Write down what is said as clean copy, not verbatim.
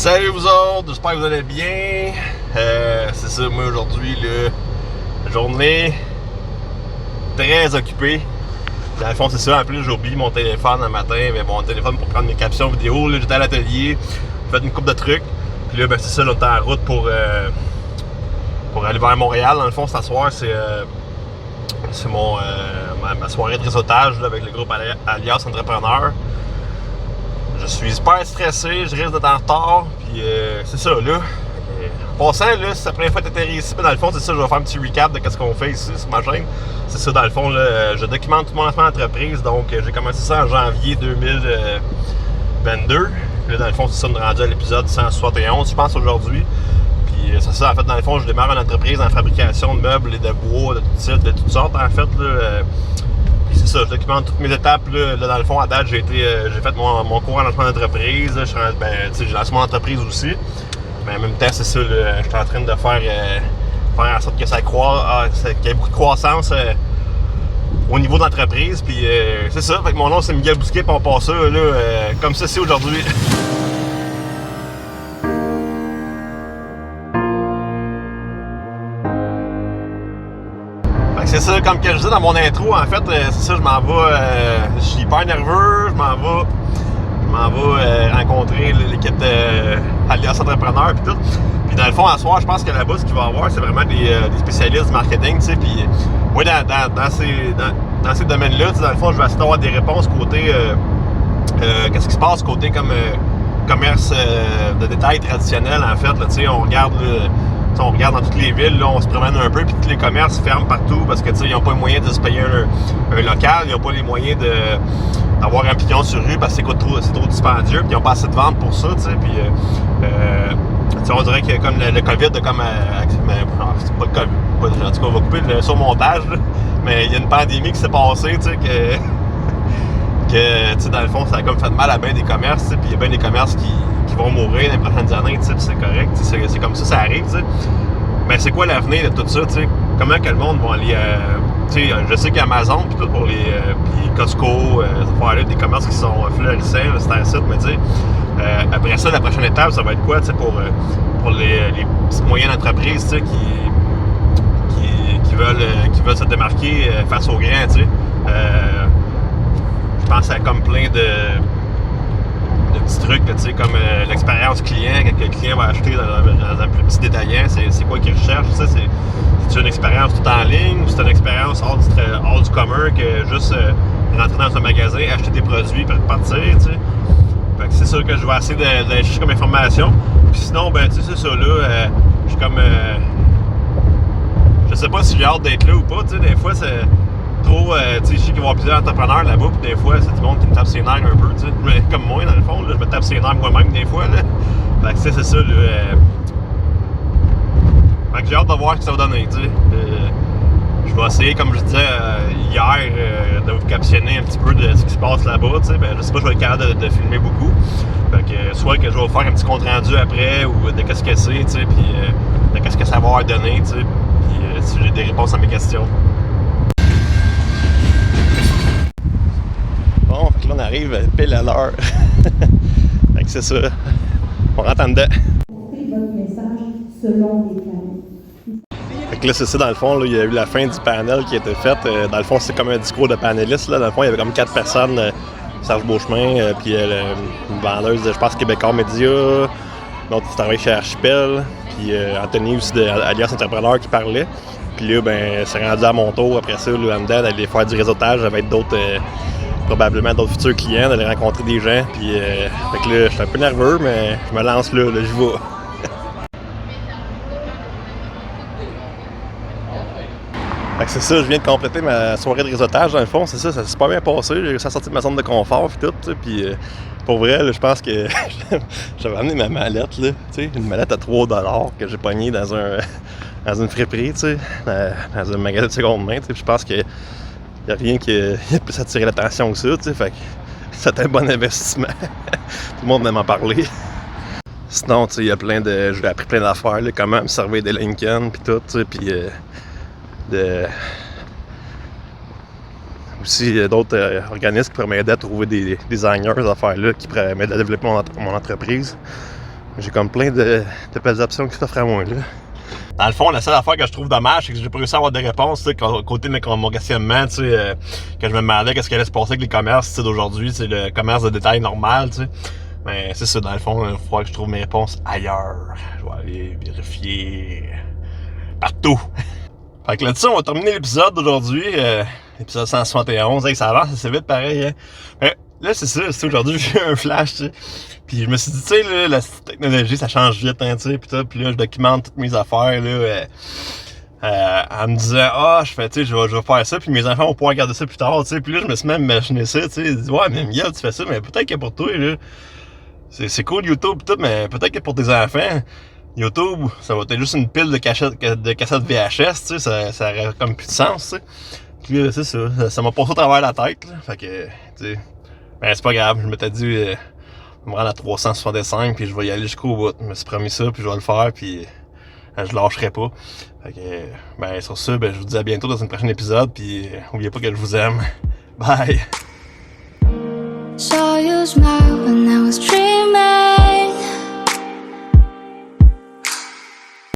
Salut vous autres, j'espère que vous allez bien. C'est ça, moi aujourd'hui, la journée très occupée. Dans le fond, c'est ça, en plus j'ai oublié mon téléphone un matin, mais mon téléphone pour prendre mes captions vidéo. Là, j'étais à l'atelier, j'ai fait une couple de trucs. Puis là, ben, c'est ça, là, on est en route pour aller vers Montréal. Dans le fond, ce soir, c'est ma soirée de réseautage là, avec le groupe Alias Entrepreneur. Je suis super stressé, je risque d'être en retard, puis c'est ça, là. En passant, là, c'est la première fois que tu es ici, mais dans le fond, c'est ça, je vais faire un petit recap de ce qu'on fait ici sur ma chaîne. C'est ça, dans le fond, là, je documente tout mon lancement d'entreprise, donc j'ai commencé ça en janvier 2022. Là, dans le fond, c'est ça, on est rendu à l'épisode 171, je pense, aujourd'hui. Puis c'est ça, en fait, dans le fond, je démarre une entreprise en fabrication de meubles et de bois, de toutes sortes, en fait, là. C'est ça, je documente toutes mes étapes. Là, dans le fond, à date, j'ai fait mon cours en lancement d'entreprise. J'ai lancé mon entreprise aussi. Mais en même temps, c'est ça, je suis en train de faire en sorte que ça croît, qu'il y ait beaucoup de croissance au niveau de l'entreprise. Puis c'est ça, fait que mon nom c'est Miguel Bousquet, puis on passe ça comme ceci aujourd'hui. C'est ça, comme que je disais dans mon intro, en fait, c'est ça, je m'en vais, je suis hyper nerveux, je m'en vais rencontrer l'équipe de Alias Entrepreneur et tout. Puis dans le fond, à soir, je pense que là-bas, ce qu'il va y avoir, c'est vraiment des spécialistes du marketing, tu sais. Puis moi, dans ces domaines-là, dans le fond, je vais essayer d'avoir des réponses côté, qu'est-ce qui se passe côté comme commerce de détail traditionnel, en fait, là, tu sais, on regarde dans toutes les villes, là, on se promène un peu, puis tous les commerces ferment partout parce que ils n'ont pas les moyens de se payer un local, ils n'ont pas les moyens d'avoir un pignon sur rue parce que c'est trop dispendieux, puis ils n'ont pas assez de ventes pour ça, tu sais, puis on dirait que comme le COVID, c'est pas le COVID, en tout cas, on va couper le surmontage, là, mais il y a une pandémie qui s'est passée, tu sais, que dans le fond, ça a comme fait mal à bien des commerces, puis il y a bien des commerces qui vont mourir dans les prochaines années, c'est correct, c'est comme ça arrive, t'sais. Mais c'est quoi l'avenir de tout ça, t'sais? Comment que le monde va aller, je sais qu'Amazon, puis tout pour puis Costco, ces affaires-là, des commerces qui sont florissants, c'est un site, mais après ça, la prochaine étape, ça va être quoi, pour les petites moyennes entreprises, qui veulent se démarquer face aux grands, je pense à comme plein de petits trucs, comme l'expérience client, quand le client va acheter dans un plus petit détaillant, c'est quoi qu'il recherche, c'est une expérience tout en ligne ou c'est une expérience hors du commun que juste rentrer dans un magasin, acheter des produits et repartir, Fait que c'est ça que je vais essayer d'aller chercher comme information. Puis sinon, ben c'est ça là, je suis comme je sais pas si j'ai hâte d'être là ou pas, des fois c'est trop, je sais qu'il va y avoir plusieurs entrepreneurs là-bas, puis des fois, c'est du monde qui me tape ses nerfs un peu, mais comme moi, dans le fond, là, je me tape ses nerfs moi-même des fois, là. Fait que c'est ça, là. Fait que j'ai hâte de voir ce que ça va donner, je vais essayer, comme je disais hier, de vous captionner un petit peu de ce qui se passe là-bas, ben, je sais pas, je vais être capable de filmer beaucoup. Fait que soit que je vais vous faire un petit compte rendu après, ou de qu'est-ce que c'est, puis de qu'est-ce que ça va avoir donné, puis si j'ai des réponses à mes questions. Bon, fait que là, on arrive pile à l'heure. Fait que c'est ça. On rentre en dedans. Votre message selon les canaux. Fait que là, c'est ça, dans le fond, là, il y a eu la fin du panel qui a été fait. Dans le fond, c'est comme un discours de panélistes. Là. Dans le fond, il y avait comme 4 personnes. Serge Beauchemin, puis une vendeuse, je pense, Québécois Média, l'autre qui travaille chez Archipel, puis Anthony aussi de Alias Entrepreneur qui parlait. Puis là, ben, c'est rendu à mon tour après ça, là, en dedans, d'aller faire du réseautage avec d'autres... probablement d'autres futurs clients, d'aller rencontrer des gens, puis fait que là, je suis un peu nerveux, mais je me lance là, je vais. Fait que c'est ça, je viens de compléter ma soirée de réseautage, dans le fond, c'est ça s'est super bien passé, j'ai réussi à sortir de ma zone de confort, puis tout, puis pour vrai, là, je pense que j'avais amené ma mallette, là, une mallette à 3$ que j'ai pognée dans une friperie, dans un magasin de seconde main, je pense que il n'y a rien qui a plus attiré l'attention que ça, fait que c'était un bon investissement. Tout le monde m'en parler. Sinon, il y a j'ai appris plein d'affaires, là, comment me servir des Lincoln, puis tout, puis aussi d'autres organismes qui pourraient m'aider à trouver des designers, ces affaires-là, qui pourraient m'aider à développer mon entreprise. J'ai comme plein de belles options qui s'offrent à moi, là. Dans le fond, la seule affaire que je trouve dommage, c'est que j'ai pas réussi à avoir des réponses, tu sais, côté de mon questionnement, tu sais, que je me demandais qu'est-ce qui allait se passer avec les commerces, tu sais, d'aujourd'hui, c'est le commerce de détail normal, tu sais. Mais c'est ça, dans le fond, il faudra que je trouve mes réponses ailleurs. Je vais aller vérifier partout. Fait que là-dessus, on va terminer l'épisode d'aujourd'hui, l'épisode 171. Hey, ça avance assez vite, pareil, hein. Mais là, c'est ça, aujourd'hui, j'ai eu un flash, tu sais. Puis je me suis dit, tu sais, là, la technologie, ça change vite, hein, tu sais. Puis là, je documente toutes mes affaires, là, en me disant, je fais, tu sais, je vais faire ça, puis mes enfants vont pouvoir regarder ça plus tard, tu sais. Puis là, je me suis même imaginé ça, tu sais. Ouais, mais Miguel, tu fais ça, mais peut-être que pour toi, là, c'est cool YouTube et tout, mais peut-être que pour tes enfants, YouTube, ça va être juste une pile de cassettes VHS, tu sais, ça aurait comme plus de sens, tu sais. Puis là, c'est ça m'a passé au travers la tête, là. Fait que, tu sais, ben c'est pas grave, je m'étais dit, je me rendre à 365, puis je vais y aller jusqu'au bout. Je me suis promis ça, puis je vais le faire, puis je lâcherai pas. Fait que, ben sur ça, ben je vous dis à bientôt dans un prochain épisode, puis n'oubliez pas que je vous aime. Bye! Saw you smile when I was